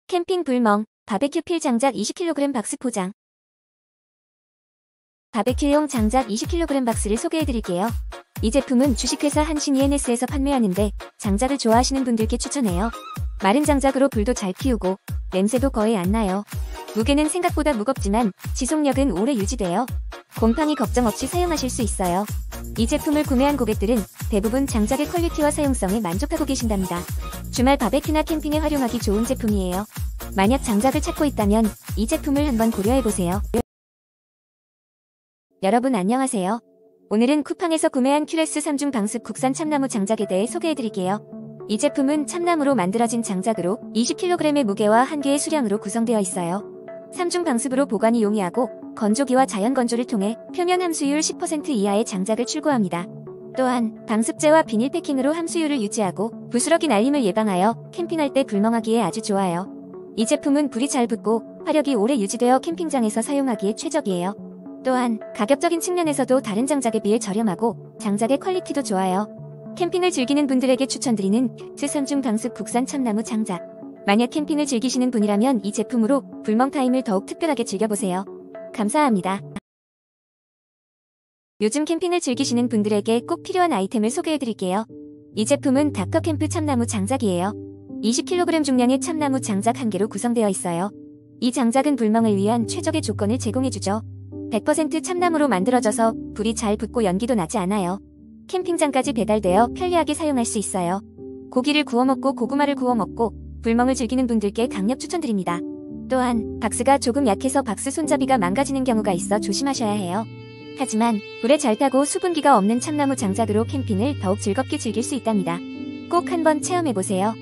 캠핑 불멍, 바베큐 필 장작 20kg 박스 포장. 바베큐용 장작 20kg 박스를 소개해드릴게요. 이 제품은 주식회사 한신 ENS에서 판매하는데 장작을 좋아하시는 분들께 추천해요. 마른 장작으로 불도 잘 피우고 냄새도 거의 안 나요. 무게는 생각보다 무겁지만 지속력은 오래 유지돼요. 곰팡이 걱정 없이 사용하실 수 있어요. 이 제품을 구매한 고객들은 대부분 장작의 퀄리티와 사용성에 만족하고 계신답니다. 주말 바베큐나 캠핑에 활용하기 좋은 제품이에요. 만약 장작을 찾고 있다면 이 제품을 한번 고려해보세요. 여러분 안녕하세요. 오늘은 쿠팡에서 구매한 큐레스 3중 방습 국산 참나무 장작에 대해 소개해드릴게요. 이 제품은 참나무로 만들어진 장작으로 20kg의 무게와 1개의 수량으로 구성되어 있어요. 3중 방습으로 보관이 용이하고 건조기와 자연 건조를 통해 표면 함수율 10% 이하의 장작을 출고합니다. 또한 방습제와 비닐 패킹으로 함수율을 유지하고 부스러기 날림을 예방하여 캠핑할 때 불멍하기에 아주 좋아요. 이 제품은 불이 잘 붙고 화력이 오래 유지되어 캠핑장에서 사용하기에 최적이에요. 또한 가격적인 측면에서도 다른 장작에 비해 저렴하고 장작의 퀄리티도 좋아요. 캠핑을 즐기는 분들에게 추천드리는 큐레스 3중 방습 국산 참나무 장작. 만약 캠핑을 즐기시는 분이라면 이 제품으로 불멍 타임을 더욱 특별하게 즐겨보세요. 감사합니다. 요즘 캠핑을 즐기시는 분들에게 꼭 필요한 아이템을 소개해드릴게요. 이 제품은 닥터캠프 참나무 장작이에요. 20kg 중량의 참나무 장작 1개로 구성되어 있어요. 이 장작은 불멍을 위한 최적의 조건을 제공해주죠. 100% 참나무로 만들어져서 불이 잘 붙고 연기도 나지 않아요. 캠핑장까지 배달되어 편리하게 사용할 수 있어요. 고기를 구워 먹고 고구마를 구워 먹고 불멍을 즐기는 분들께 강력 추천드립니다. 또한 박스가 조금 약해서 박스 손잡이가 망가지는 경우가 있어 조심하셔야 해요. 하지만 불에 잘 타고 수분기가 없는 참나무 장작으로 캠핑을 더욱 즐겁게 즐길 수 있답니다. 꼭 한번 체험해보세요.